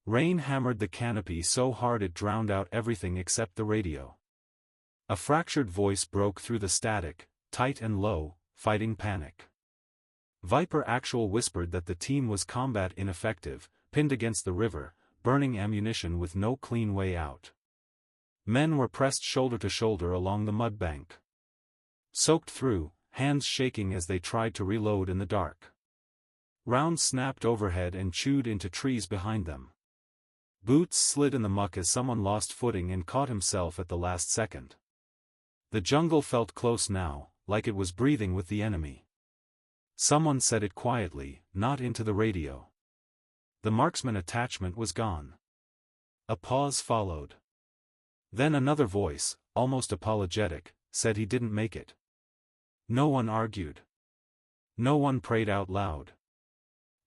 Rain hammered the canopy so hard it drowned out everything except the radio. A fractured voice broke through the static, tight and low, fighting panic. Viper Actual whispered that the team was combat ineffective, pinned against the river, burning ammunition with no clean way out. Men were pressed shoulder to shoulder along the mud bank. Soaked through, hands shaking as they tried to reload in the dark. Rounds snapped overhead and chewed into trees behind them. Boots slid in the muck as someone lost footing and caught himself at the last second. The jungle felt close now, like it was breathing with the enemy. Someone said it quietly, not into the radio. The marksman attachment was gone. A pause followed. Then another voice, almost apologetic, said he didn't make it. No one argued. No one prayed out loud.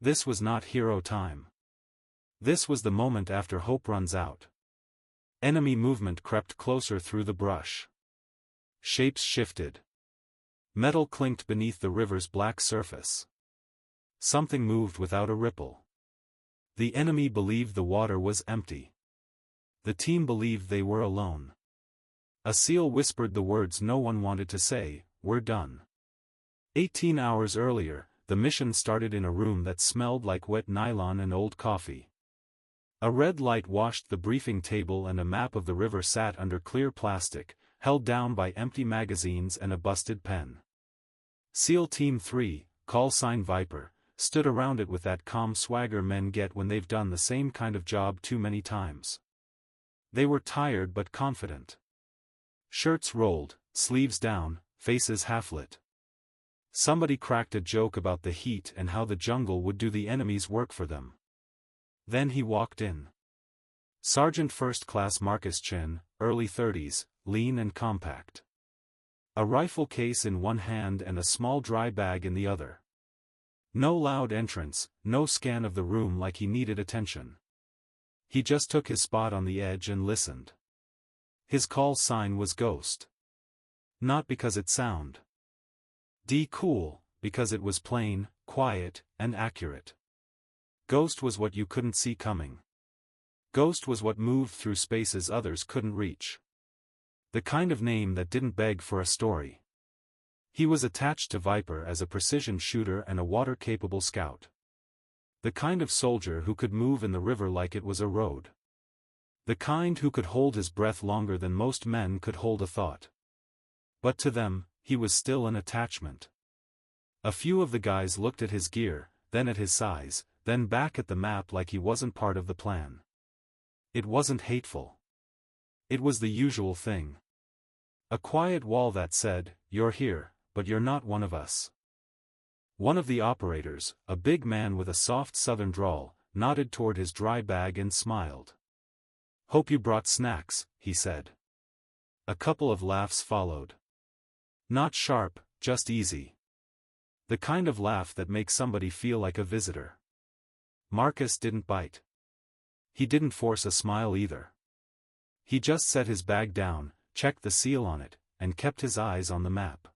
This was not hero time. This was the moment after hope runs out. Enemy movement crept closer through the brush. Shapes shifted. Metal clinked beneath the river's black surface. Something moved without a ripple. The enemy believed the water was empty. The team believed they were alone. A seal whispered the words no one wanted to say, "We're done." 18 hours earlier, the mission started in a room that smelled like wet nylon and old coffee. A red light washed the briefing table and a map of the river sat under clear plastic, held down by empty magazines and a busted pen. SEAL Team 3, call sign Viper, stood around it with that calm swagger men get when they've done the same kind of job too many times. They were tired but confident. Shirts rolled, sleeves down, faces half-lit. Somebody cracked a joke about the heat and how the jungle would do the enemy's work for them. Then he walked in. Sergeant First Class Marcus Chen, early 30s, lean and compact. A rifle case in one hand and a small dry bag in the other. No loud entrance, no scan of the room like he needed attention. He just took his spot on the edge and listened. His call sign was Ghost. Not because it sound cool, because it was plain, quiet, and accurate. Ghost was what you couldn't see coming. Ghost was what moved through spaces others couldn't reach. The kind of name that didn't beg for a story. He was attached to Viper as a precision shooter and a water-capable scout. The kind of soldier who could move in the river like it was a road. The kind who could hold his breath longer than most men could hold a thought. But to them, he was still an attachment. A few of the guys looked at his gear, then at his size, then back at the map like he wasn't part of the plan. It wasn't hateful. It was the usual thing. A quiet wall that said, "You're here, but you're not one of us." One of the operators, a big man with a soft southern drawl, nodded toward his dry bag and smiled. "Hope you brought snacks," he said. A couple of laughs followed. Not sharp, just easy. The kind of laugh that makes somebody feel like a visitor. Marcus didn't bite. He didn't force a smile either. He just set his bag down, checked the seal on it, and kept his eyes on the map.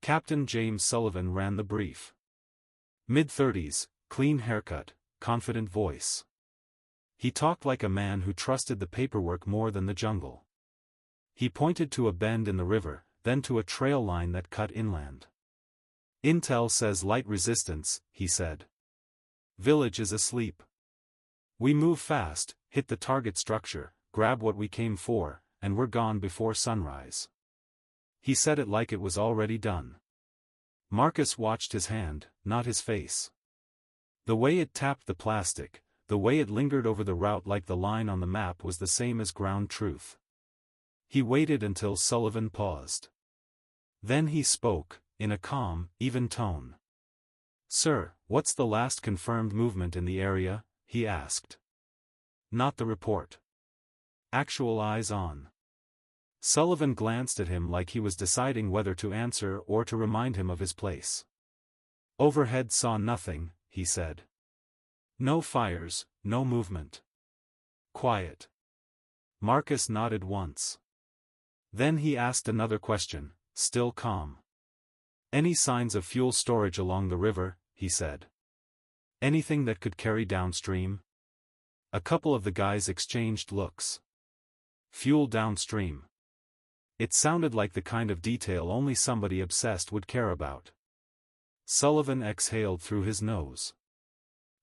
Captain James Sullivan ran the brief. Mid-30s, clean haircut, confident voice. He talked like a man who trusted the paperwork more than the jungle. He pointed to a bend in the river, then to a trail line that cut inland. "Intel says light resistance," he said. "Village is asleep. We move fast, hit the target structure, grab what we came for, and we're gone before sunrise." He said it like it was already done. Marcus watched his hand, not his face. The way it tapped the plastic, the way it lingered over the route like the line on the map was the same as ground truth. He waited until Sullivan paused. Then he spoke, in a calm, even tone. "Sir, what's the last confirmed movement in the area?" he asked. "Not the report. Actual eyes on." Sullivan glanced at him like he was deciding whether to answer or to remind him of his place. "Overhead saw nothing," he said. "No fires, no movement. Quiet." Marcus nodded once. Then he asked another question, still calm. "Any signs of fuel storage along the river?" he said. "Anything that could carry downstream?" A couple of the guys exchanged looks. Fuel downstream. It sounded like the kind of detail only somebody obsessed would care about. Sullivan exhaled through his nose.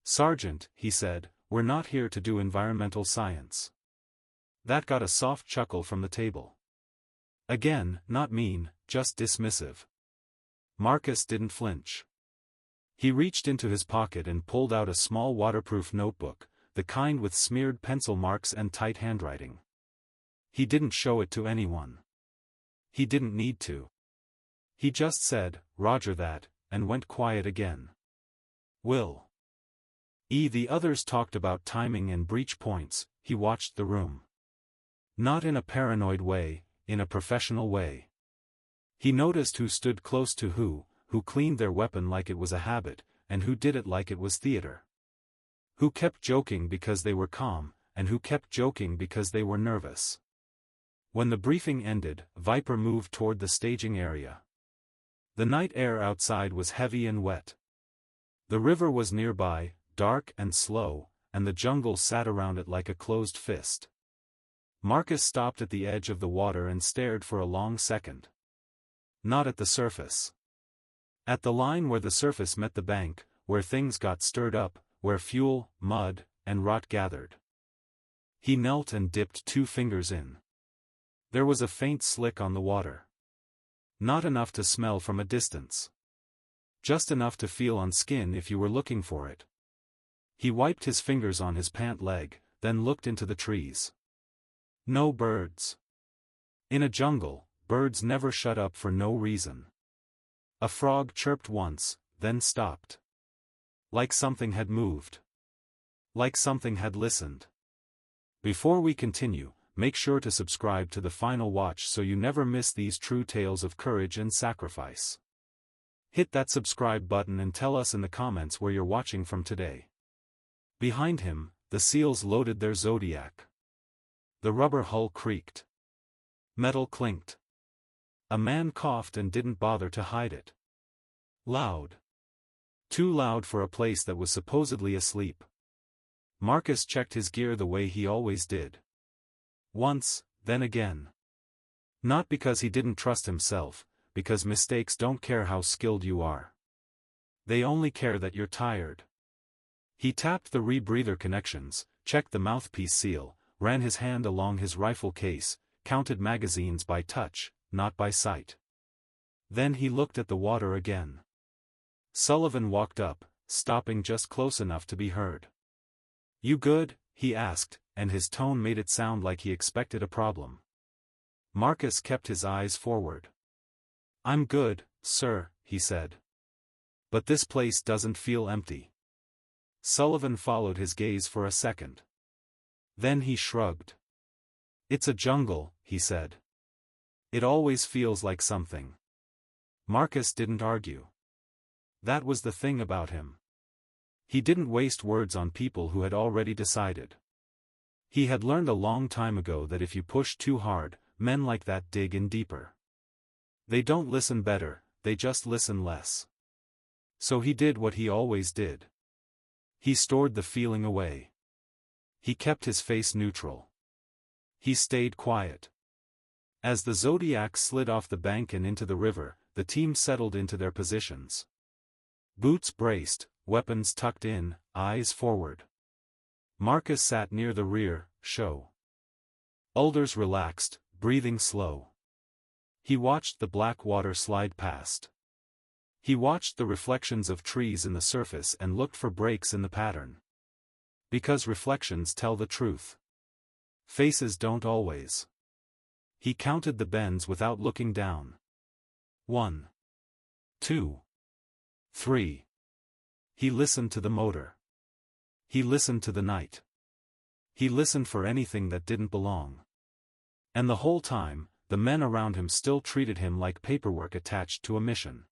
"Sergeant," he said, "we're not here to do environmental science." That got a soft chuckle from the table. Again, not mean, just dismissive. Marcus didn't flinch. He reached into his pocket and pulled out a small waterproof notebook, the kind with smeared pencil marks and tight handwriting. He didn't show it to anyone. He didn't need to. He just said, "Roger that," and went quiet again. Will. The others talked about timing and breach points. He watched the room. Not in a paranoid way, in a professional way. He noticed who stood close to who cleaned their weapon like it was a habit, and who did it like it was theater. Who kept joking because they were calm, and who kept joking because they were nervous. When the briefing ended, Viper moved toward the staging area. The night air outside was heavy and wet. The river was nearby, dark and slow, and the jungle sat around it like a closed fist. Marcus stopped at the edge of the water and stared for a long second. Not at the surface. At the line where the surface met the bank, where things got stirred up, where fuel, mud, and rot gathered. He knelt and dipped 2 fingers in. There was a faint slick on the water. Not enough to smell from a distance. Just enough to feel on skin if you were looking for it. He wiped his fingers on his pant leg, then looked into the trees. No birds. In a jungle, birds never shut up for no reason. A frog chirped once, then stopped. Like something had moved. Like something had listened. Before we continue, make sure to subscribe to The Final Watch so you never miss these true tales of courage and sacrifice. Hit that subscribe button and tell us in the comments where you're watching from today. Behind him, the SEALs loaded their Zodiac. The rubber hull creaked. Metal clinked. A man coughed and didn't bother to hide it. Loud. Too loud for a place that was supposedly asleep. Marcus checked his gear the way he always did. Once, then again. Not because he didn't trust himself, because mistakes don't care how skilled you are. They only care that you're tired. He tapped the rebreather connections, checked the mouthpiece seal, ran his hand along his rifle case, counted magazines by touch, not by sight. Then he looked at the water again. Sullivan walked up, stopping just close enough to be heard. "You good?" he asked, and his tone made it sound like he expected a problem. Marcus kept his eyes forward. "I'm good, sir," he said. "But this place doesn't feel empty." Sullivan followed his gaze for a second. Then he shrugged. "It's a jungle," he said. "It always feels like something." Marcus didn't argue. That was the thing about him. He didn't waste words on people who had already decided. He had learned a long time ago that if you push too hard, men like that dig in deeper. They don't listen better, they just listen less. So he did what he always did. He stored the feeling away. He kept his face neutral. He stayed quiet. As the Zodiac slid off the bank and into the river, the team settled into their positions. Boots braced, weapons tucked in, eyes forward. Marcus sat near the rear, shoulders relaxed, breathing slow. He watched the black water slide past. He watched the reflections of trees in the surface and looked for breaks in the pattern. Because reflections tell the truth. Faces don't always. He counted the bends without looking down. 1, 2, 3. He listened to the motor. He listened to the night. He listened for anything that didn't belong. And the whole time, the men around him still treated him like paperwork attached to a mission.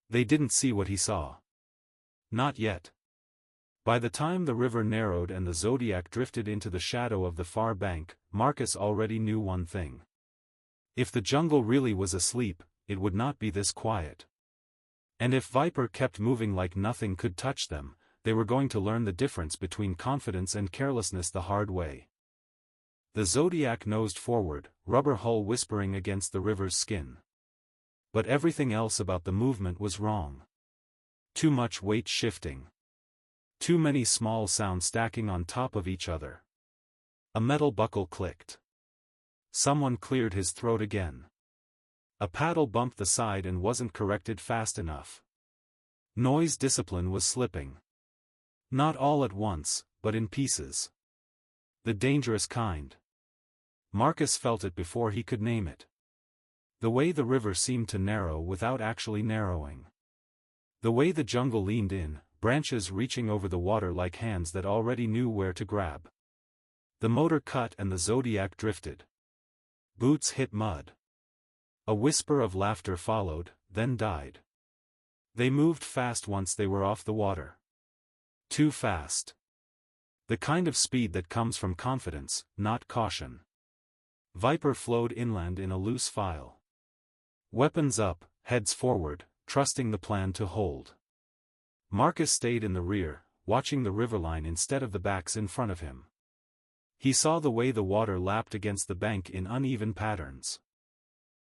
They didn't see what he saw. Not yet. By the time the river narrowed and the Zodiac drifted into the shadow of the far bank, Marcus already knew one thing. If the jungle really was asleep, it would not be this quiet. And if Viper kept moving like nothing could touch them, they were going to learn the difference between confidence and carelessness the hard way. The Zodiac nosed forward, rubber hull whispering against the river's skin. But everything else about the movement was wrong. Too much weight shifting. Too many small sounds stacking on top of each other. A metal buckle clicked. Someone cleared his throat again. A paddle bumped the side and wasn't corrected fast enough. Noise discipline was slipping. Not all at once, but in pieces. The dangerous kind. Marcus felt it before he could name it. The way the river seemed to narrow without actually narrowing. The way the jungle leaned in, branches reaching over the water like hands that already knew where to grab. The motor cut and the Zodiac drifted. Boots hit mud. A whisper of laughter followed, then died. They moved fast once they were off the water. Too fast. The kind of speed that comes from confidence, not caution. Viper flowed inland in a loose file. Weapons up, heads forward, trusting the plan to hold. Marcus stayed in the rear, watching the riverline instead of the backs in front of him. He saw the way the water lapped against the bank in uneven patterns.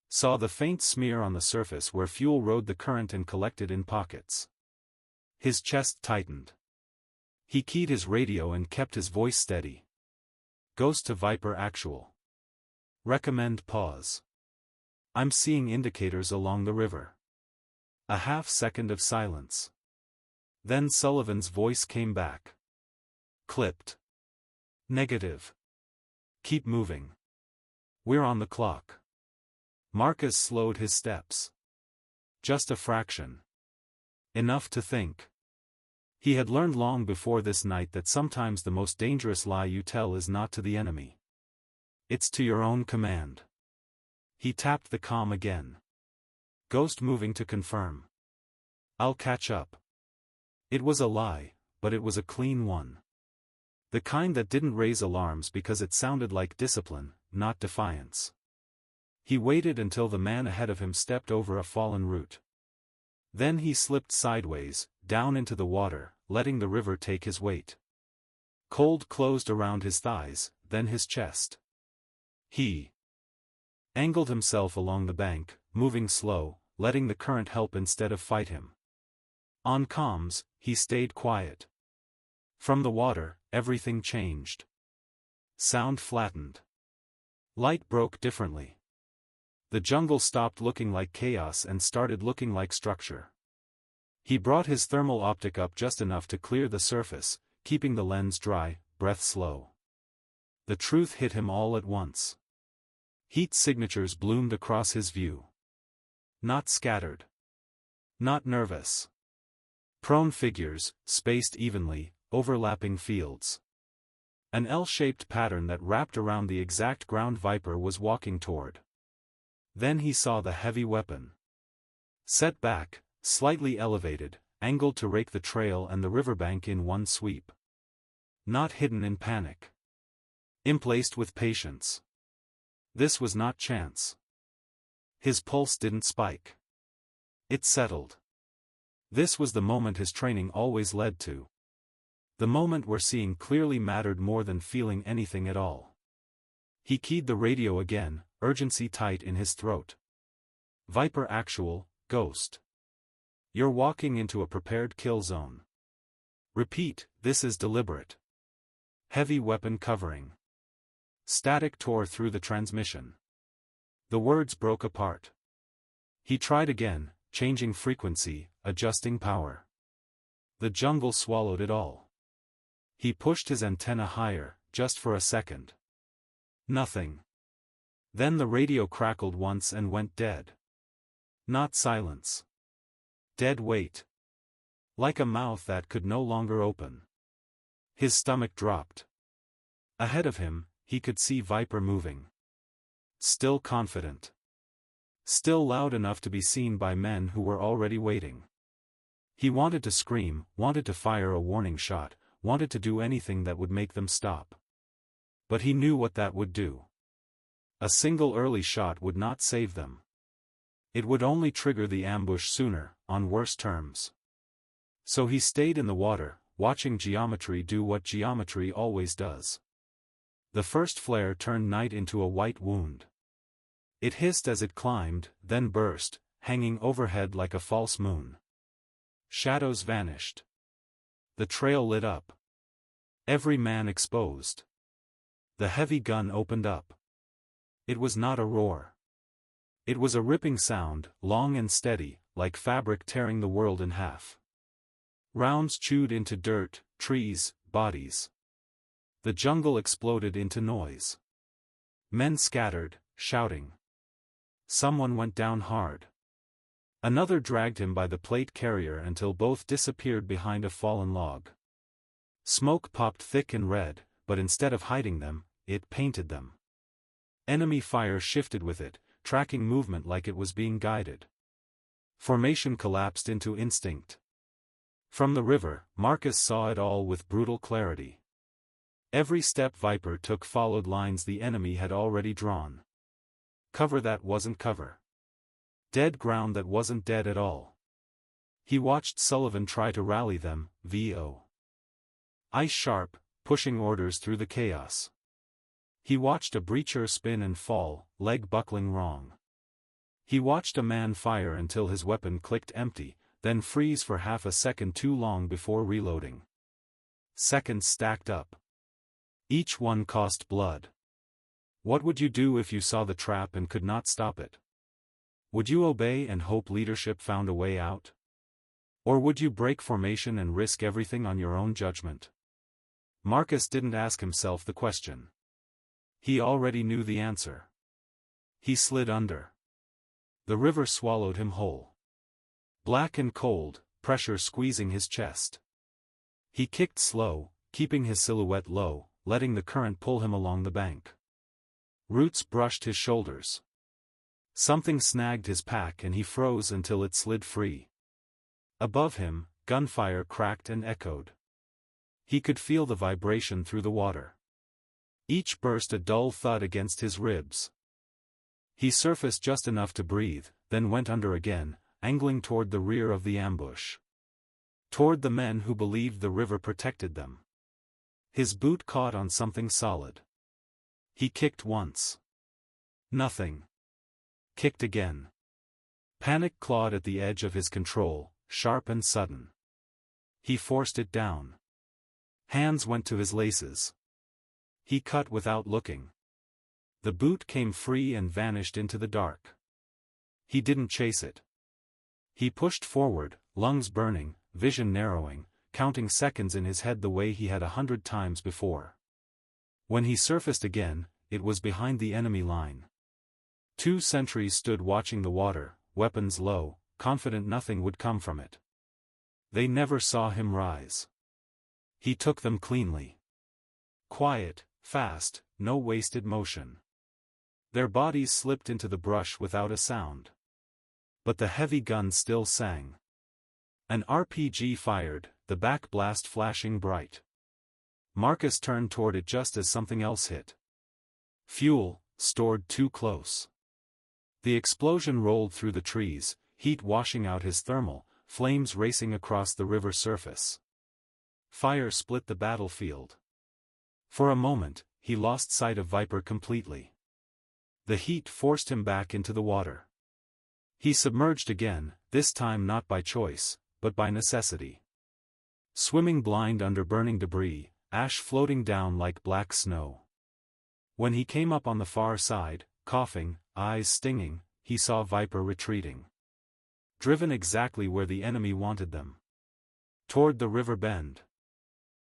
Saw the faint smear on the surface where fuel rode the current and collected in pockets. His chest tightened. He keyed his radio and kept his voice steady. Ghost to Viper Actual. Recommend pause. I'm seeing indicators along the river. A half-second of silence. Then Sullivan's voice came back. Clipped. Negative. Keep moving. We're on the clock. Marcus slowed his steps. Just a fraction. Enough to think. He had learned long before this night that sometimes the most dangerous lie you tell is not to the enemy. It's to your own command. He tapped the comm again. Ghost moving to confirm. I'll catch up. It was a lie, but it was a clean one. The kind that didn't raise alarms because it sounded like discipline, not defiance. He waited until the man ahead of him stepped over a fallen root. Then he slipped sideways, down into the water, letting the river take his weight. Cold closed around his thighs, then his chest. He angled himself along the bank, moving slow, letting the current help instead of fight him. On comms, he stayed quiet. From the water, everything changed. Sound flattened. Light broke differently. The jungle stopped looking like chaos and started looking like structure. He brought his thermal optic up just enough to clear the surface, keeping the lens dry, breath slow. The truth hit him all at once. Heat signatures bloomed across his view. Not scattered. Not nervous. Prone figures, spaced evenly, overlapping fields. An L-shaped pattern that wrapped around the exact ground Viper was walking toward. Then he saw the heavy weapon. Set back, slightly elevated, angled to rake the trail and the riverbank in one sweep. Not hidden in panic. Emplaced with patience. This was not chance. His pulse didn't spike. It settled. This was the moment his training always led to. The moment where seeing clearly mattered more than feeling anything at all. He keyed the radio again, urgency tight in his throat. Viper Actual, Ghost. You're walking into a prepared kill zone. Repeat, this is deliberate. Heavy weapon covering. Static tore through the transmission. The words broke apart. He tried again, changing frequency, adjusting power. The jungle swallowed it all. He pushed his antenna higher, just for a second. Nothing. Then the radio crackled once and went dead. Not silence. Dead weight. Like a mouth that could no longer open. His stomach dropped. Ahead of him, he could see Viper moving. Still confident. Still loud enough to be seen by men who were already waiting. He wanted to scream, wanted to fire a warning shot, wanted to do anything that would make them stop. But he knew what that would do. A single early shot would not save them. It would only trigger the ambush sooner, on worse terms. So he stayed in the water, watching geometry do what geometry always does. The first flare turned night into a white wound. It hissed as it climbed, then burst, hanging overhead like a false moon. Shadows vanished. The trail lit up. Every man exposed. The heavy gun opened up. It was not a roar. It was a ripping sound, long and steady, like fabric tearing the world in half. Rounds chewed into dirt, trees, bodies. The jungle exploded into noise. Men scattered, shouting. Someone went down hard. Another dragged him by the plate carrier until both disappeared behind a fallen log. Smoke popped thick and red, but instead of hiding them, it painted them. Enemy fire shifted with it, tracking movement like it was being guided. Formation collapsed into instinct. From the river, Marcus saw it all with brutal clarity. Every step Viper took followed lines the enemy had already drawn. Cover that wasn't cover. Dead ground that wasn't dead at all. He watched Sullivan try to rally them, VO. Ice sharp, pushing orders through the chaos. He watched a breacher spin and fall, leg buckling wrong. He watched a man fire until his weapon clicked empty, then freeze for half a second too long before reloading. Seconds stacked up. Each one cost blood. What would you do if you saw the trap and could not stop it? Would you obey and hope leadership found a way out? Or would you break formation and risk everything on your own judgment? Marcus didn't ask himself the question. He already knew the answer. He slid under. The river swallowed him whole. Black and cold, pressure squeezing his chest. He kicked slow, keeping his silhouette low, letting the current pull him along the bank. Roots brushed his shoulders. Something snagged his pack and he froze until it slid free. Above him, gunfire cracked and echoed. He could feel the vibration through the water. Each burst a dull thud against his ribs. He surfaced just enough to breathe, then went under again, angling toward the rear of the ambush. Toward the men who believed the river protected them. His boot caught on something solid. He kicked once. Nothing. Kicked again. Panic clawed at the edge of his control, sharp and sudden. He forced it down. Hands went to his laces. He cut without looking. The boot came free and vanished into the dark. He didn't chase it. He pushed forward, lungs burning, vision narrowing, counting seconds in his head the way he had 100 times before. When he surfaced again, it was behind the enemy line. 2 sentries stood watching the water, weapons low, confident nothing would come from it. They never saw him rise. He took them cleanly. Quiet, fast, no wasted motion. Their bodies slipped into the brush without a sound. But the heavy gun still sang. An RPG fired, the back blast flashing bright. Marcus turned toward it just as something else hit. Fuel, stored too close. The explosion rolled through the trees, heat washing out his thermal, flames racing across the river surface. Fire split the battlefield. For a moment, he lost sight of Viper completely. The heat forced him back into the water. He submerged again, this time not by choice, but by necessity. Swimming blind under burning debris, ash floating down like black snow. When he came up on the far side, coughing, eyes stinging, he saw Viper retreating. Driven exactly where the enemy wanted them. Toward the river bend.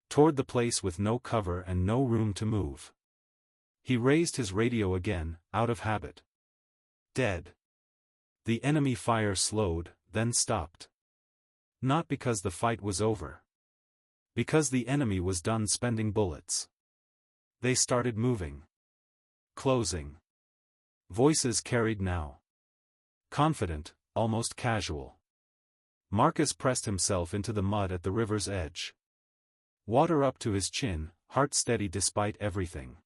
Toward the place with no cover and no room to move. He raised his radio again, out of habit. Dead. The enemy fire slowed, then stopped. Not because the fight was over. Because the enemy was done spending bullets. They started moving. Closing. Voices carried now. Confident, almost casual. Marcus pressed himself into the mud at the river's edge. Water up to his chin, heart steady despite everything.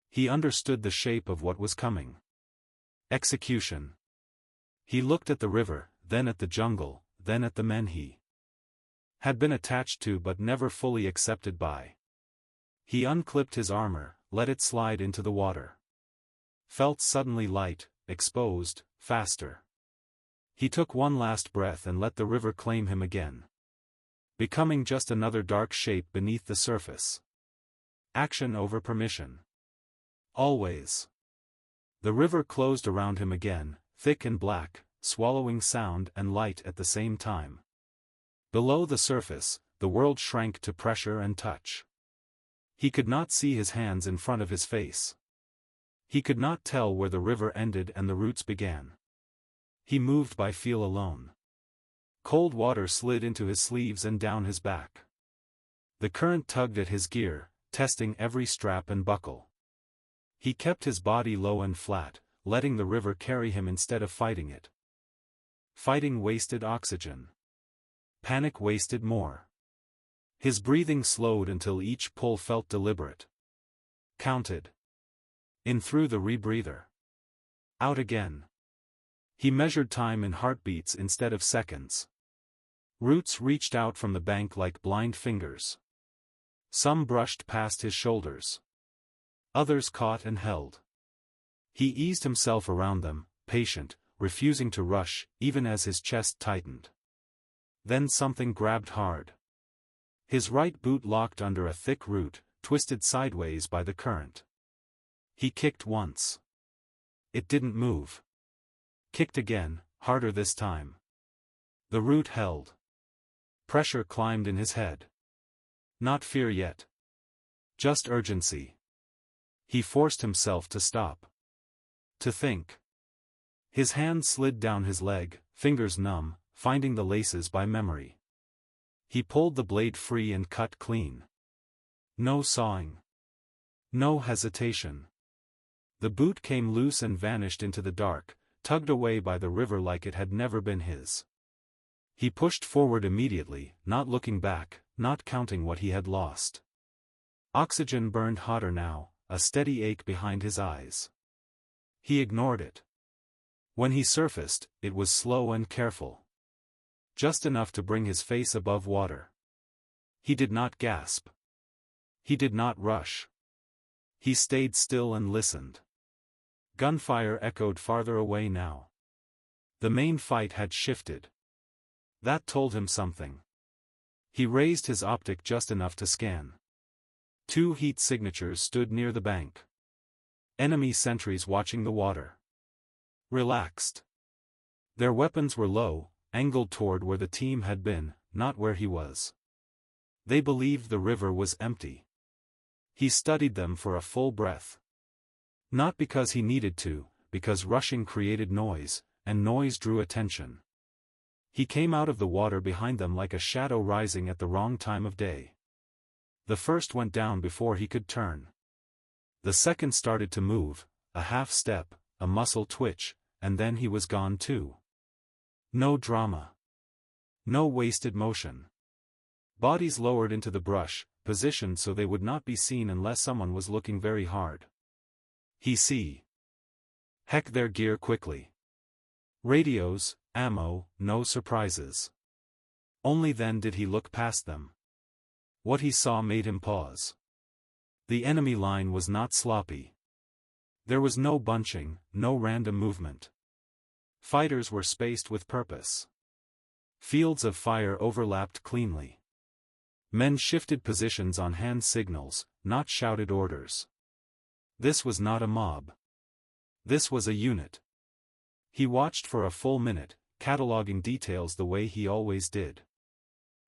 He understood the shape of what was coming. Execution. He looked at the river, then at the jungle, then at the men he Had been attached to but never fully accepted by. He unclipped his armor, let it slide into the water. Felt suddenly light, exposed, faster. He took one last breath and let the river claim him again. Becoming just another dark shape beneath the surface. Action over permission. Always. The river closed around him again, thick and black, swallowing sound and light at the same time. Below the surface, the world shrank to pressure and touch. He could not see his hands in front of his face. He could not tell where the river ended and the roots began. He moved by feel alone. Cold water slid into his sleeves and down his back. The current tugged at his gear, testing every strap and buckle. He kept his body low and flat, letting the river carry him instead of fighting it. Fighting wasted oxygen. Panic wasted more. His breathing slowed until each pull felt deliberate. Counted. In through the rebreather. Out again. He measured time in heartbeats instead of seconds. Roots reached out from the bank like blind fingers. Some brushed past his shoulders. Others caught and held. He eased himself around them, patient, refusing to rush, even as his chest tightened. Then something grabbed hard. His right boot locked under a thick root, twisted sideways by the current. He kicked once. It didn't move. Kicked again, harder this time. The root held. Pressure climbed in his head. Not fear yet. Just urgency. He forced himself to stop. To think. His hand slid down his leg, fingers numb, finding the laces by memory. He pulled the blade free and cut clean. No sawing. No hesitation. The boot came loose and vanished into the dark, tugged away by the river like it had never been his. He pushed forward immediately, not looking back, not counting what he had lost. Oxygen burned hotter now, a steady ache behind his eyes. He ignored it. When he surfaced, it was slow and careful. Just enough to bring his face above water. He did not gasp. He did not rush. He stayed still and listened. Gunfire echoed farther away now. The main fight had shifted. That told him something. He raised his optic just enough to scan. 2 heat signatures stood near the bank. Enemy sentries watching the water. Relaxed. Their weapons were low, angled toward where the team had been, not where he was. They believed the river was empty. He studied them for a full breath. Not because he needed to, because rushing created noise, and noise drew attention. He came out of the water behind them like a shadow rising at the wrong time of day. The first went down before he could turn. The second started to move, a half step, a muscle twitch, and then he was gone too. No drama. No wasted motion. Bodies lowered into the brush, positioned so they would not be seen unless someone was looking very hard. He heck their gear quickly. Radios, ammo, no surprises. Only then did he look past them. What he saw made him pause. The enemy line was not sloppy. There was no bunching, no random movement. Fighters were spaced with purpose. Fields of fire overlapped cleanly. Men shifted positions on hand signals, not shouted orders. This was not a mob. This was a unit. He watched for a full minute, cataloging details the way he always did.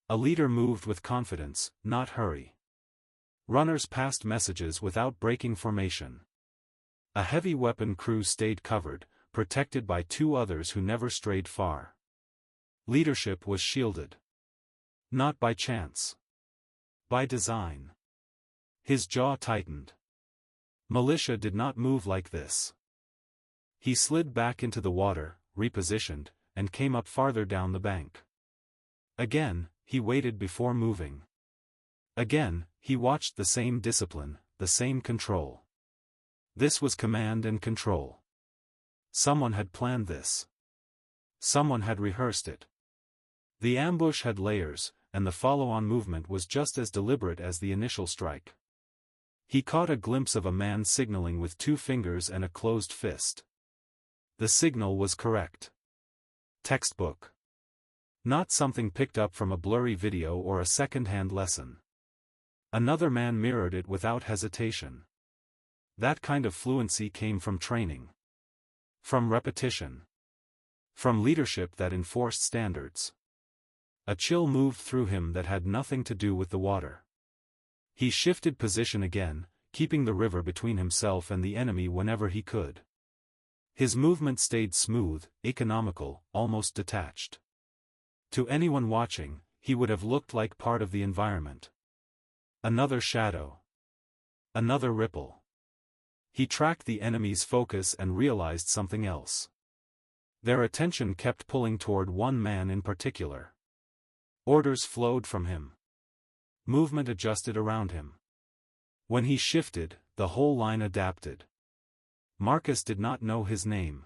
A leader moved with confidence, not hurry. Runners passed messages without breaking formation. A heavy weapon crew stayed covered, protected by 2 others who never strayed far. Leadership was shielded. Not by chance. By design. His jaw tightened. Militia did not move like this. He slid back into the water, repositioned, and came up farther down the bank. Again, he waited before moving. Again, he watched the same discipline, the same control. This was command and control. Someone had planned this. Someone had rehearsed it. The ambush had layers, and the follow-on movement was just as deliberate as the initial strike. He caught a glimpse of a man signaling with 2 fingers and a closed fist. The signal was correct. Textbook. Not something picked up from a blurry video or a second-hand lesson. Another man mirrored it without hesitation. That kind of fluency came from training. From repetition. From leadership that enforced standards. A chill moved through him that had nothing to do with the water. He shifted position again, keeping the river between himself and the enemy whenever he could. His movement stayed smooth, economical, almost detached. To anyone watching, he would have looked like part of the environment. Another shadow. Another ripple. He tracked the enemy's focus and realized something else. Their attention kept pulling toward one man in particular. Orders flowed from him. Movement adjusted around him. When he shifted, the whole line adapted. Marcus did not know his name.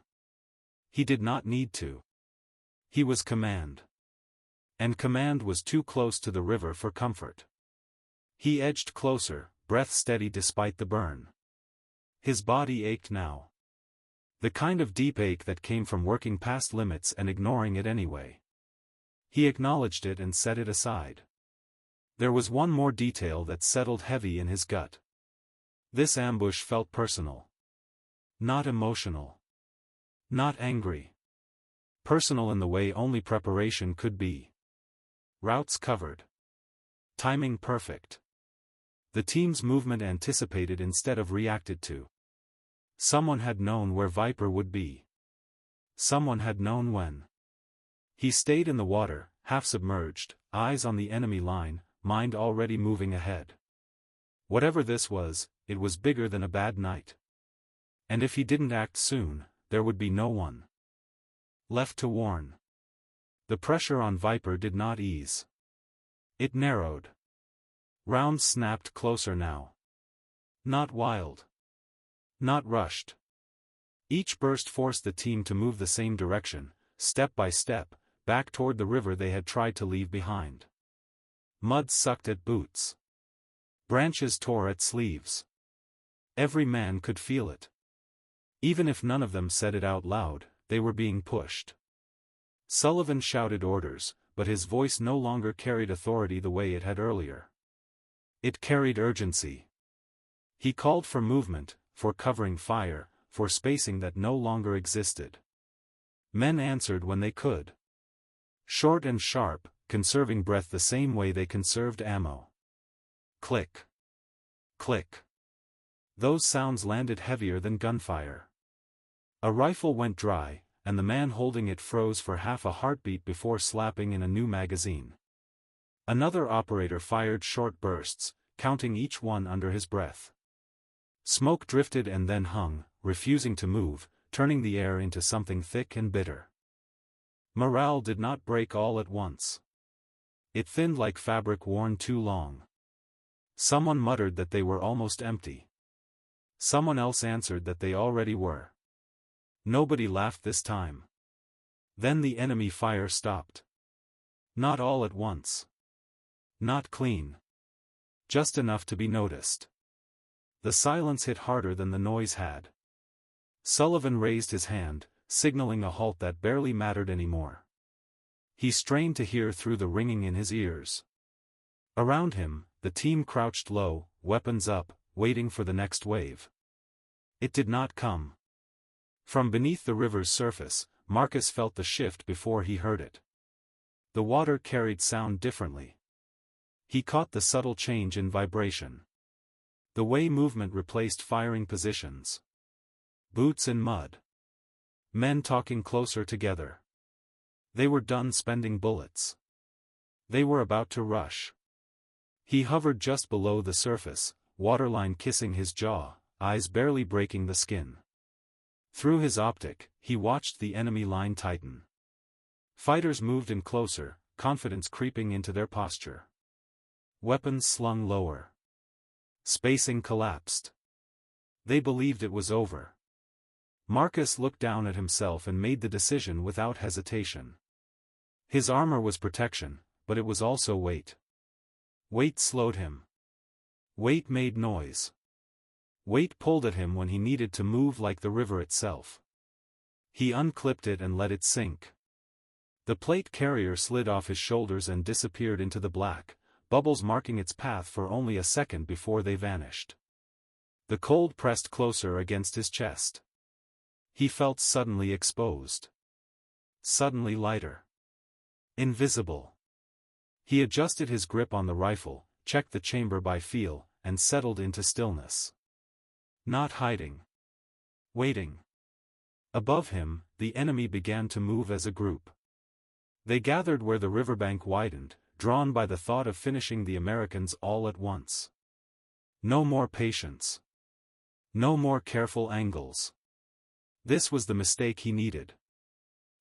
He did not need to. He was command. And command was too close to the river for comfort. He edged closer, breath steady despite the burn. His body ached now. The kind of deep ache that came from working past limits and ignoring it anyway. He acknowledged it and set it aside. There was one more detail that settled heavy in his gut. This ambush felt personal. Not emotional. Not angry. Personal in the way only preparation could be. Routes covered. Timing perfect. The team's movement anticipated instead of reacted to. Someone had known where Viper would be. Someone had known when. He stayed in the water, half submerged, eyes on the enemy line, mind already moving ahead. Whatever this was, it was bigger than a bad night. And if he didn't act soon, there would be no one left to warn. The pressure on Viper did not ease. It narrowed. Rounds snapped closer now. Not wild. Not rushed. Each burst forced the team to move the same direction, step by step, back toward the river they had tried to leave behind. Mud sucked at boots. Branches tore at sleeves. Every man could feel it. Even if none of them said it out loud, they were being pushed. Sullivan shouted orders, but his voice no longer carried authority the way it had earlier. It carried urgency. He called for movement, for covering fire, for spacing that no longer existed. Men answered when they could. Short and sharp, conserving breath the same way they conserved ammo. Click. Click. Those sounds landed heavier than gunfire. A rifle went dry, and the man holding it froze for half a heartbeat before slapping in a new magazine. Another operator fired short bursts, counting each one under his breath. Smoke drifted and then hung, refusing to move, turning the air into something thick and bitter. Morale did not break all at once. It thinned like fabric worn too long. Someone muttered that they were almost empty. Someone else answered that they already were. Nobody laughed this time. Then the enemy fire stopped. Not all at once. Not clean. Just enough to be noticed. The silence hit harder than the noise had. Sullivan raised his hand, signaling a halt that barely mattered anymore. He strained to hear through the ringing in his ears. Around him, the team crouched low, weapons up, waiting for the next wave. It did not come. From beneath the river's surface, Marcus felt the shift before he heard it. The water carried sound differently. He caught the subtle change in vibration. The way movement replaced firing positions. Boots in mud. Men talking closer together. They were done spending bullets. They were about to rush. He hovered just below the surface, waterline kissing his jaw, eyes barely breaking the skin. Through his optic, he watched the enemy line tighten. Fighters moved in closer, confidence creeping into their posture. Weapons slung lower. Spacing collapsed. They believed it was over. Marcus looked down at himself and made the decision without hesitation. His armor was protection, but it was also weight. Weight slowed him. Weight made noise. Weight pulled at him when he needed to move like the river itself. He unclipped it and let it sink. The plate carrier slid off his shoulders and disappeared into the black, bubbles marking its path for only a second before they vanished. The cold pressed closer against his chest. He felt suddenly exposed. Suddenly lighter. Invisible. He adjusted his grip on the rifle, checked the chamber by feel, and settled into stillness. Not hiding. Waiting. Above him, the enemy began to move as a group. They gathered where the riverbank widened, drawn by the thought of finishing the Americans all at once. No more patience. No more careful angles. This was the mistake he needed.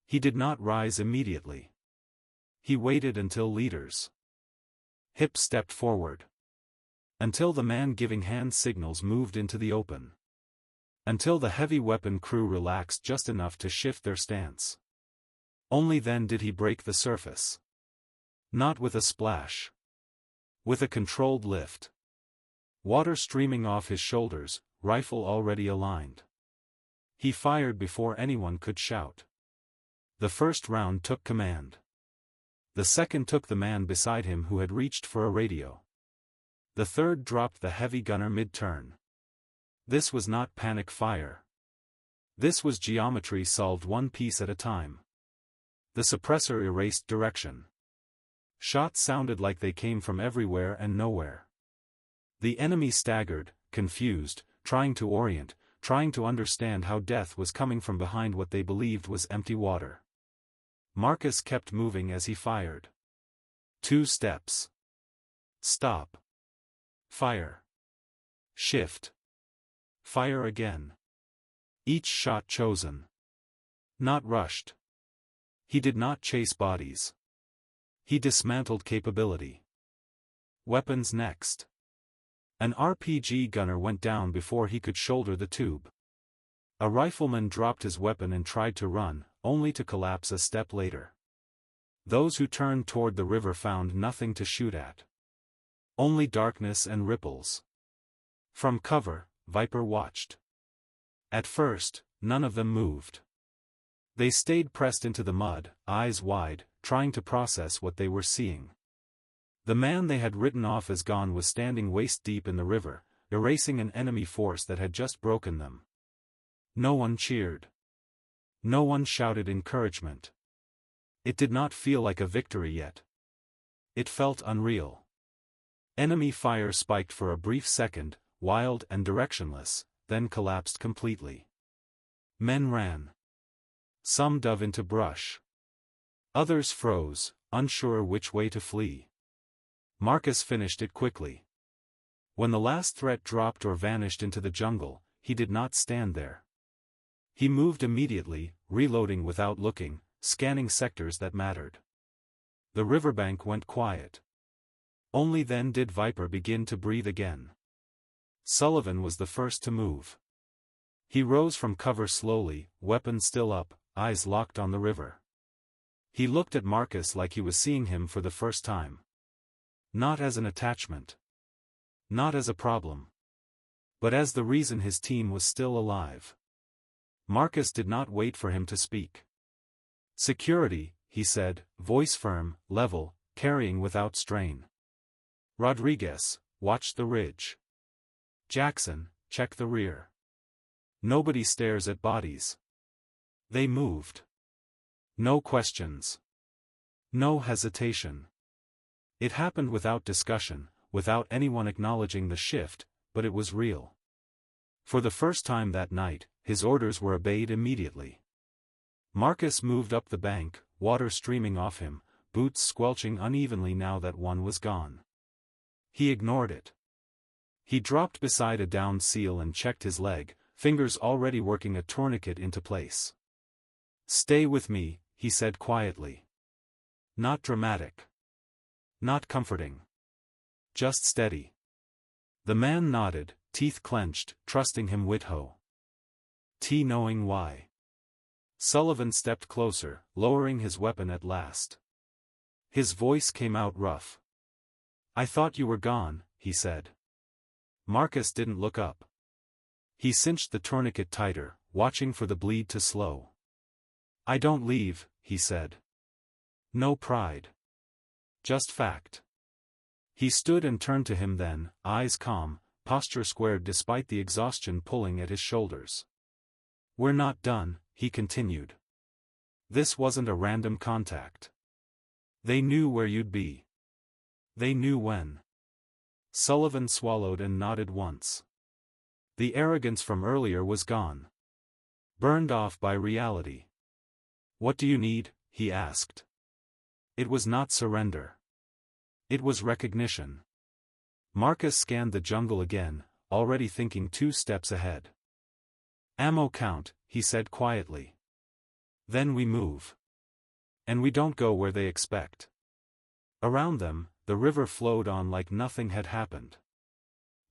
He did not rise immediately. He waited until leaders. Hip stepped forward. Until the man giving hand signals moved into the open. Until the heavy weapon crew relaxed just enough to shift their stance. Only then did he break the surface. Not with a splash. With a controlled lift. Water streaming off his shoulders, rifle already aligned. He fired before anyone could shout. The first round took command. The second took the man beside him who had reached for a radio. The third dropped the heavy gunner mid-turn. This was not panic fire. This was geometry solved one piece at a time. The suppressor erased direction. Shots sounded like they came from everywhere and nowhere. The enemy staggered, confused, trying to orient, trying to understand how death was coming from behind what they believed was empty water. Marcus kept moving as he fired. 2 steps. Stop. Fire. Shift. Fire again. Each shot chosen. Not rushed. He did not chase bodies. He dismantled capability. Weapons next. An RPG gunner went down before he could shoulder the tube. A rifleman dropped his weapon and tried to run, only to collapse a step later. Those who turned toward the river found nothing to shoot at. Only darkness and ripples. From cover, Viper watched. At first, none of them moved. They stayed pressed into the mud, eyes wide, trying to process what they were seeing. The man they had written off as gone was standing waist-deep in the river, erasing an enemy force that had just broken them. No one cheered. No one shouted encouragement. It did not feel like a victory yet. It felt unreal. Enemy fire spiked for a brief second, wild and directionless, then collapsed completely. Men ran. Some dove into brush. Others froze, unsure which way to flee. Marcus finished it quickly. When the last threat dropped or vanished into the jungle, he did not stand there. He moved immediately, reloading without looking, scanning sectors that mattered. The riverbank went quiet. Only then did Viper begin to breathe again. Sullivan was the first to move. He rose from cover slowly, weapon still up, eyes locked on the river. He looked at Marcus like he was seeing him for the first time. Not as an attachment. Not as a problem. But as the reason his team was still alive. Marcus did not wait for him to speak. Security, he said, voice firm, level, carrying without strain. Rodriguez, watch the ridge. Jackson, check the rear. Nobody stares at bodies. They moved. No questions. No hesitation. It happened without discussion, without anyone acknowledging the shift, but it was real. For the first time that night, his orders were obeyed immediately. Marcus moved up the bank, water streaming off him, boots squelching unevenly now that one was gone. He ignored it. He dropped beside a downed seal and checked his leg, fingers already working a tourniquet into place. Stay with me, he said quietly. Not dramatic. Not comforting. Just steady. The man nodded, teeth clenched, trusting him Witho. Knowing why. Sullivan stepped closer, lowering his weapon at last. His voice came out rough. "I thought you were gone," he said. Marcus didn't look up. He cinched the tourniquet tighter, watching for the bleed to slow. "I don't leave," he said. "No pride. Just fact." He stood and turned to him then, eyes calm, posture squared despite the exhaustion pulling at his shoulders. "We're not done," he continued. "This wasn't a random contact. They knew where you'd be. They knew when." Sullivan swallowed and nodded once. The arrogance from earlier was gone. Burned off by reality. "What do you need?" he asked. It was not surrender. It was recognition. Marcus scanned the jungle again, already thinking 2 steps ahead. "Ammo count," he said quietly. "Then we move. And we don't go where they expect." Around them, the river flowed on like nothing had happened.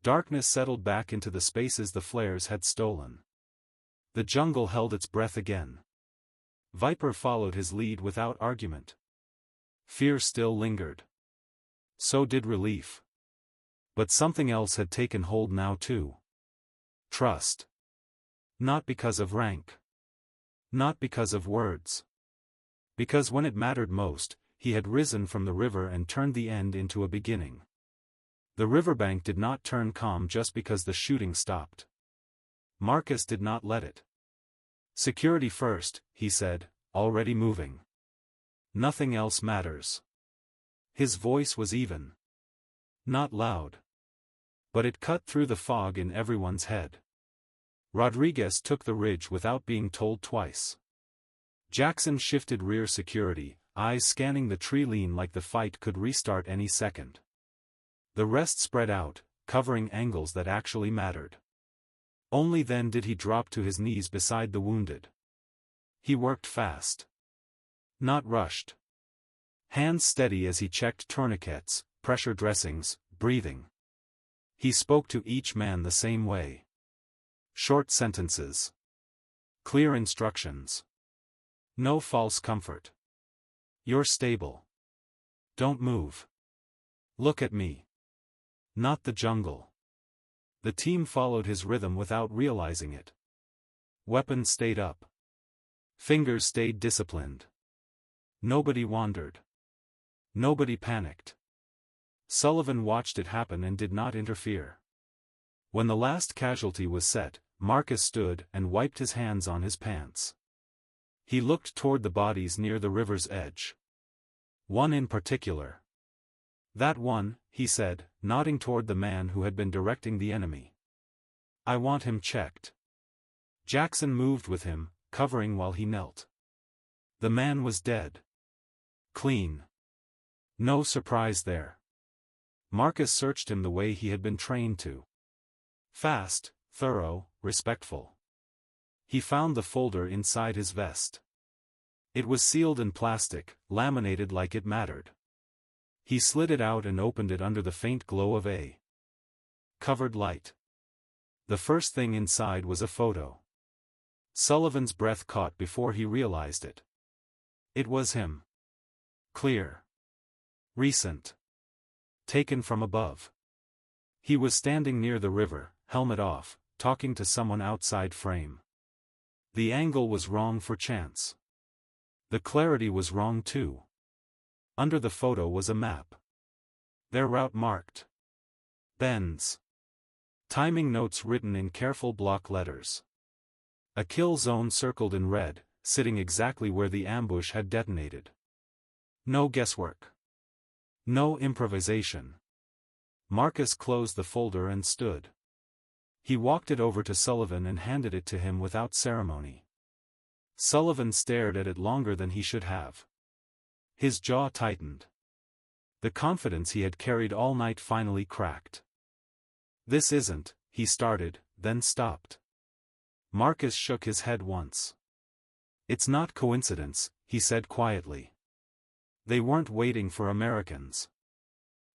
Darkness settled back into the spaces the flares had stolen. The jungle held its breath again. Viper followed his lead without argument. Fear still lingered. So did relief. But something else had taken hold now too. Trust. Not because of rank. Not because of words. Because when it mattered most, he had risen from the river and turned the end into a beginning. The riverbank did not turn calm just because the shooting stopped. Marcus did not let it. "Security first," he said, already moving. "Nothing else matters." His voice was even. Not loud. But it cut through the fog in everyone's head. Rodriguez took the ridge without being told twice. Jackson shifted rear security, eyes scanning the tree line like the fight could restart any second. The rest spread out, covering angles that actually mattered. Only then did he drop to his knees beside the wounded. He worked fast. Not rushed. Hands steady as he checked tourniquets, pressure dressings, breathing. He spoke to each man the same way. Short sentences. Clear instructions. No false comfort. "You're stable. Don't move. Look at me. Not the jungle." The team followed his rhythm without realizing it. Weapons stayed up. Fingers stayed disciplined. Nobody wandered. Nobody panicked. Sullivan watched it happen and did not interfere. When the last casualty was set, Marcus stood and wiped his hands on his pants. He looked toward the bodies near the river's edge. One in particular. "That one," he said, nodding toward the man who had been directing the enemy. "I want him checked." Jackson moved with him, covering while he knelt. The man was dead. Clean. No surprise there. Marcus searched him the way he had been trained to. Fast, thorough, respectful. He found the folder inside his vest. It was sealed in plastic, laminated like it mattered. He slid it out and opened it under the faint glow of a covered light. The first thing inside was a photo. Sullivan's breath caught before he realized it. It was him. Clear. Recent. Taken from above. He was standing near the river, helmet off, talking to someone outside frame. The angle was wrong for chance. The clarity was wrong too. Under the photo was a map. Their route marked. Bends. Timing notes written in careful block letters. A kill zone circled in red, sitting exactly where the ambush had detonated. No guesswork. No improvisation. Marcus closed the folder and stood. He walked it over to Sullivan and handed it to him without ceremony. Sullivan stared at it longer than he should have. His jaw tightened. The confidence he had carried all night finally cracked. "This isn't," he started, then stopped. Marcus shook his head once. "It's not coincidence," he said quietly. "They weren't waiting for Americans.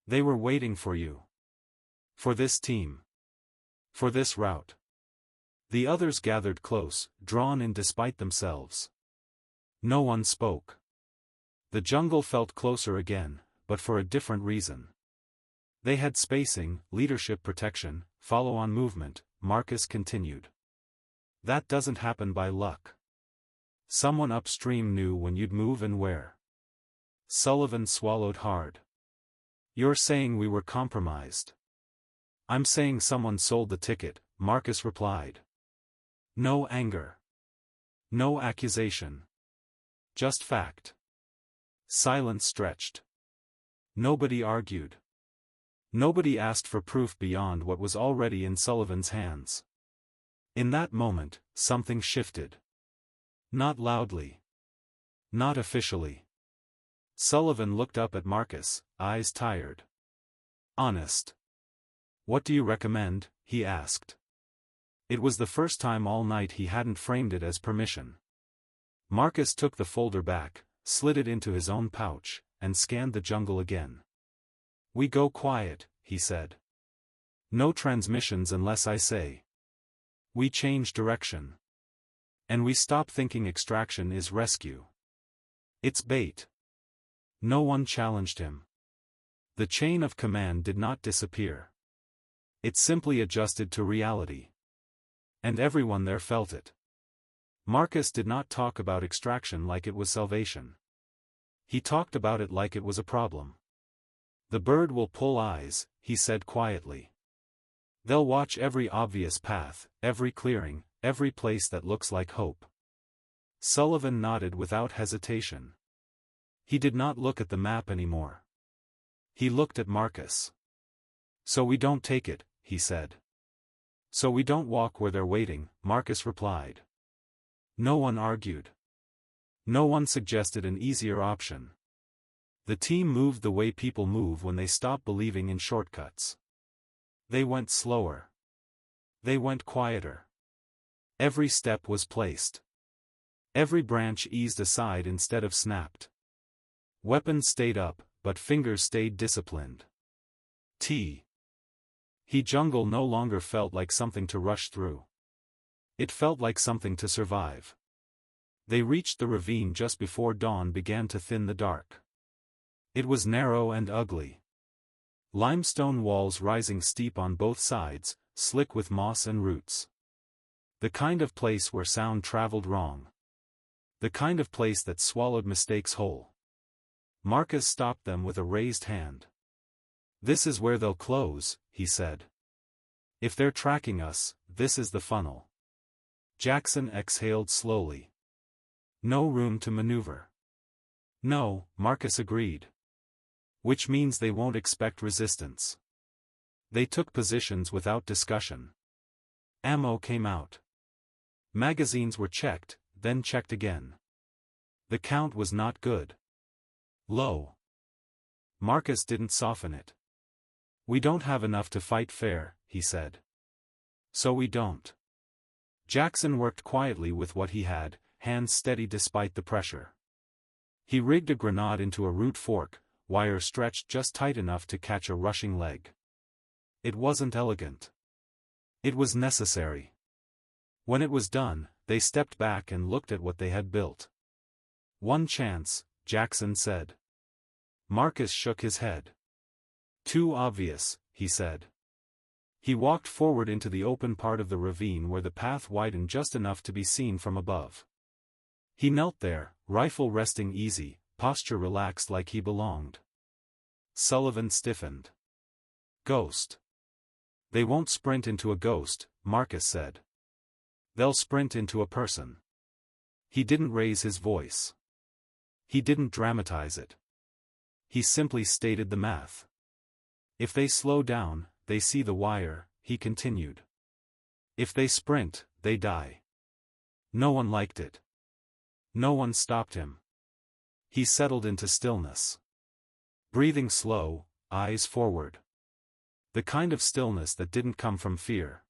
They were waiting for you. For this team. For this route." The others gathered close, drawn in despite themselves. No one spoke. The jungle felt closer again, but for a different reason. They had spacing, leadership protection, follow-on movement, Marcus continued. That doesn't happen by luck. Someone upstream knew when you'd move and where. Sullivan swallowed hard. You're saying we were compromised. I'm saying someone sold the ticket, Marcus replied. No anger. No accusation. Just fact. Silence stretched. Nobody argued. Nobody asked for proof beyond what was already in Sullivan's hands. In that moment, something shifted. Not loudly. Not officially. Sullivan looked up at Marcus, eyes tired. Honest. What do you recommend? He asked. It was the first time all night he hadn't framed it as permission. Marcus took the folder back, slid it into his own pouch, and scanned the jungle again. We go quiet, he said. No transmissions unless I say. We change direction. And we stop thinking extraction is rescue. It's bait. No one challenged him. The chain of command did not disappear. It simply adjusted to reality. And everyone there felt it. Marcus did not talk about extraction like it was salvation. He talked about it like it was a problem. The bird will pull eyes, he said quietly. They'll watch every obvious path, every clearing, every place that looks like hope. Sullivan nodded without hesitation. He did not look at the map anymore. He looked at Marcus. So we don't take it, he said. So we don't walk where they're waiting, Marcus replied. No one argued. No one suggested an easier option. The team moved the way people move when they stop believing in shortcuts. They went slower. They went quieter. Every step was placed. Every branch eased aside instead of snapped. Weapons stayed up, but fingers stayed disciplined. Jungle no longer felt like something to rush through. It felt like something to survive. They reached the ravine just before dawn began to thin the dark. It was narrow and ugly. Limestone walls rising steep on both sides, slick with moss and roots. The kind of place where sound traveled wrong. The kind of place that swallowed mistakes whole. Marcus stopped them with a raised hand. This is where they'll close, he said. If they're tracking us, this is the funnel. Jackson exhaled slowly. No room to maneuver. No, Marcus agreed. Which means they won't expect resistance. They took positions without discussion. Ammo came out. Magazines were checked, then checked again. The count was not good. Low. Marcus didn't soften it. We don't have enough to fight fair, he said. So we don't. Jackson worked quietly with what he had, hands steady despite the pressure. He rigged a grenade into a root fork, wire stretched just tight enough to catch a rushing leg. It wasn't elegant. It was necessary. When it was done, they stepped back and looked at what they had built. One chance, Jackson said. Marcus shook his head. Too obvious, he said. He walked forward into the open part of the ravine where the path widened just enough to be seen from above. He knelt there, rifle resting easy, posture relaxed like he belonged. Sullivan stiffened. Ghost. They won't sprint into a ghost, Marcus said. They'll sprint into a person. He didn't raise his voice. He didn't dramatize it. He simply stated the math. If they slow down, they see the wire, he continued. If they sprint, they die. No one liked it. No one stopped him. He settled into stillness. Breathing slow, eyes forward. The kind of stillness that didn't come from fear.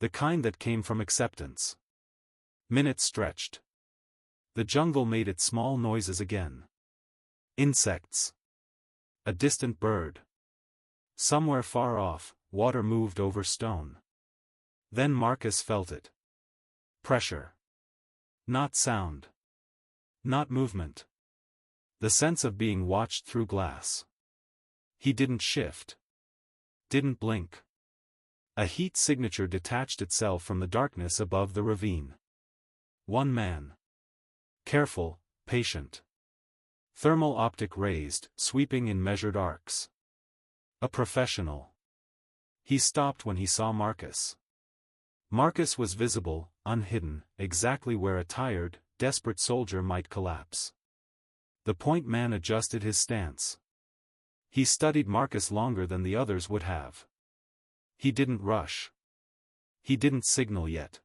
The kind that came from acceptance. Minutes stretched. The jungle made its small noises again. Insects. A distant bird. Somewhere far off, water moved over stone. Then Marcus felt it. Pressure. Not sound. Not movement. The sense of being watched through glass. He didn't shift. Didn't blink. A heat signature detached itself from the darkness above the ravine. One man. Careful, patient. Thermal optic raised, sweeping in measured arcs. A professional. He stopped when he saw Marcus. Marcus was visible, unhidden, exactly where a tired, desperate soldier might collapse. The point man adjusted his stance. He studied Marcus longer than the others would have. He didn't rush. He didn't signal yet.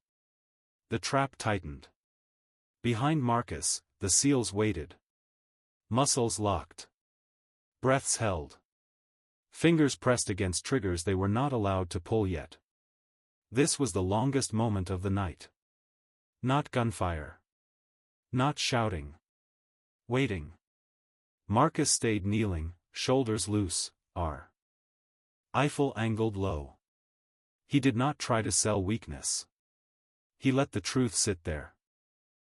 The trap tightened. Behind Marcus, the seals waited. Muscles locked. Breaths held. Fingers pressed against triggers they were not allowed to pull yet. This was the longest moment of the night. Not gunfire. Not shouting. Waiting. Marcus stayed kneeling, shoulders loose, rifle angled low. He did not try to sell weakness. He let the truth sit there.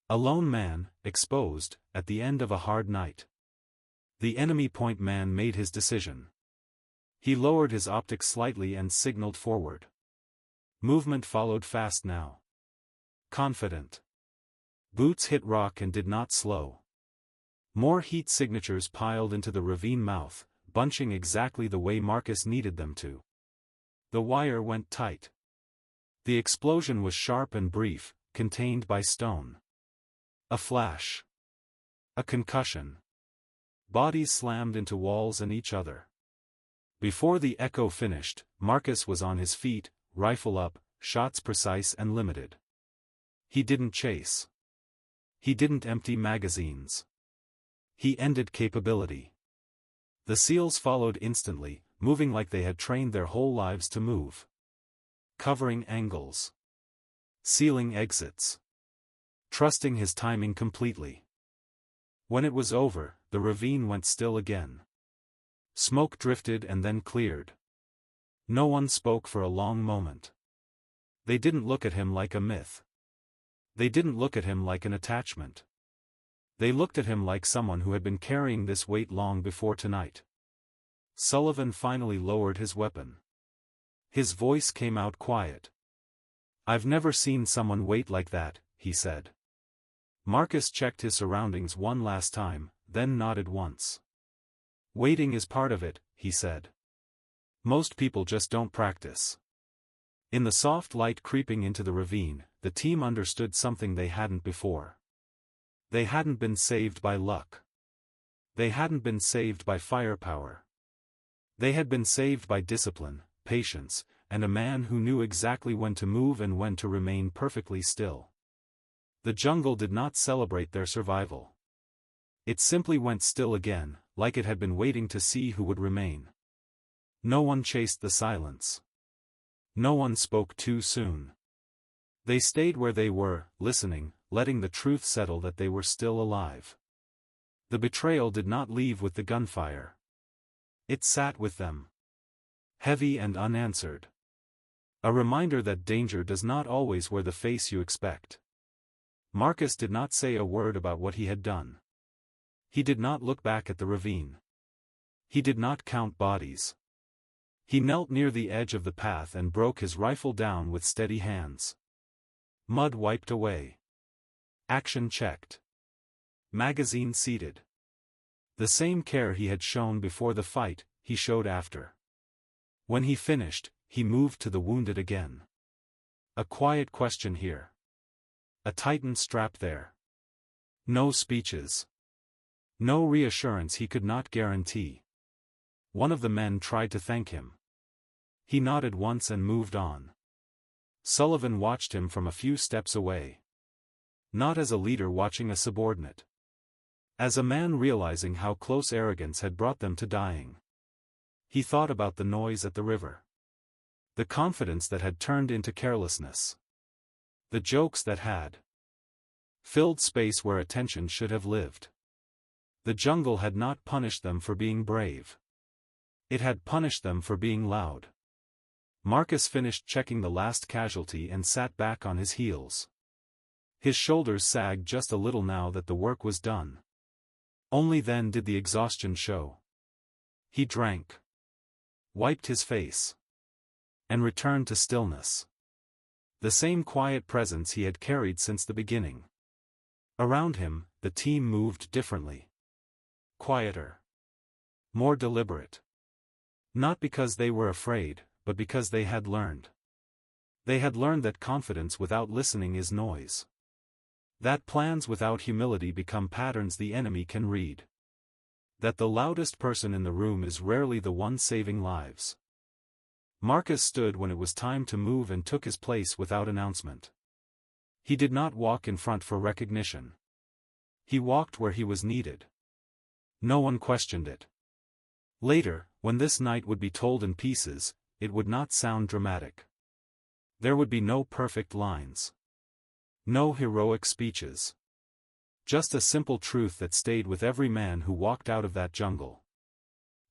A lone man, exposed, at the end of a hard night. The enemy point man made his decision. He lowered his optics slightly and signaled forward. Movement followed fast now. Confident. Boots hit rock and did not slow. More heat signatures piled into the ravine mouth, bunching exactly the way Marcus needed them to. The wire went tight. The explosion was sharp and brief, contained by stone. A flash. A concussion. Bodies slammed into walls and each other. Before the echo finished, Marcus was on his feet, rifle up, shots precise and limited. He didn't chase. He didn't empty magazines. He ended capability. The seals followed instantly, moving like they had trained their whole lives to move. Covering angles. Sealing exits. Trusting his timing completely. When it was over, the ravine went still again. Smoke drifted and then cleared. No one spoke for a long moment. They didn't look at him like a myth. They didn't look at him like an attachment. They looked at him like someone who had been carrying this weight long before tonight. Sullivan finally lowered his weapon. His voice came out quiet. "I've never seen someone wait like that," he said. Marcus checked his surroundings one last time, then nodded once. "Waiting is part of it," he said. "Most people just don't practice." In the soft light creeping into the ravine, the team understood something they hadn't before. They hadn't been saved by luck. They hadn't been saved by firepower. They had been saved by discipline, patience, and a man who knew exactly when to move and when to remain perfectly still. The jungle did not celebrate their survival. It simply went still again, like it had been waiting to see who would remain. No one chased the silence. No one spoke too soon. They stayed where they were, listening, letting the truth settle that they were still alive. The betrayal did not leave with the gunfire. It sat with them. Heavy and unanswered. A reminder that danger does not always wear the face you expect. Marcus did not say a word about what he had done. He did not look back at the ravine. He did not count bodies. He knelt near the edge of the path and broke his rifle down with steady hands. Mud wiped away. Action checked. Magazine seated. The same care he had shown before the fight, he showed after. When he finished, he moved to the wounded again. A quiet question here. A tightened strap there. No speeches. No reassurance he could not guarantee. One of the men tried to thank him. He nodded once and moved on. Sullivan watched him from a few steps away. Not as a leader watching a subordinate. As a man realizing how close arrogance had brought them to dying. He thought about the noise at the river. The confidence that had turned into carelessness. The jokes that had filled space where attention should have lived. The jungle had not punished them for being brave. It had punished them for being loud. Marcus finished checking the last casualty and sat back on his heels. His shoulders sagged just a little now that the work was done. Only then did the exhaustion show. He drank, wiped his face, and returned to stillness. The same quiet presence he had carried since the beginning. Around him, the team moved differently. Quieter. More deliberate. Not because they were afraid, but because they had learned. They had learned that confidence without listening is noise. That plans without humility become patterns the enemy can read. That the loudest person in the room is rarely the one saving lives. Marcus stood when it was time to move and took his place without announcement. He did not walk in front for recognition. He walked where he was needed. No one questioned it. Later, when this night would be told in pieces, it would not sound dramatic. There would be no perfect lines. No heroic speeches. Just a simple truth that stayed with every man who walked out of that jungle.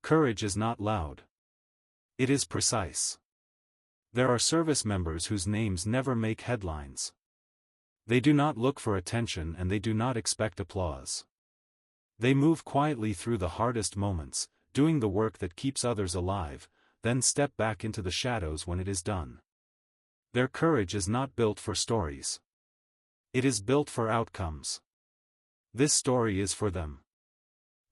Courage is not loud. It is precise. There are service members whose names never make headlines. They do not look for attention and they do not expect applause. They move quietly through the hardest moments, doing the work that keeps others alive, then step back into the shadows when it is done. Their courage is not built for stories. It is built for outcomes. This story is for them.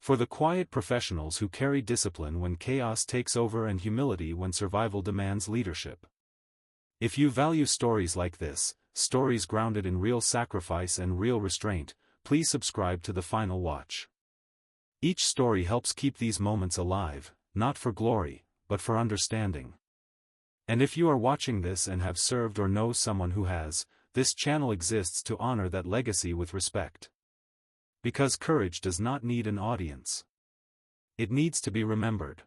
For the quiet professionals who carry discipline when chaos takes over and humility when survival demands leadership. If you value stories like this, stories grounded in real sacrifice and real restraint, please subscribe to The Final Watch. Each story helps keep these moments alive, not for glory, but for understanding. And if you are watching this and have served or know someone who has, this channel exists to honor that legacy with respect. Because courage does not need an audience. It needs to be remembered.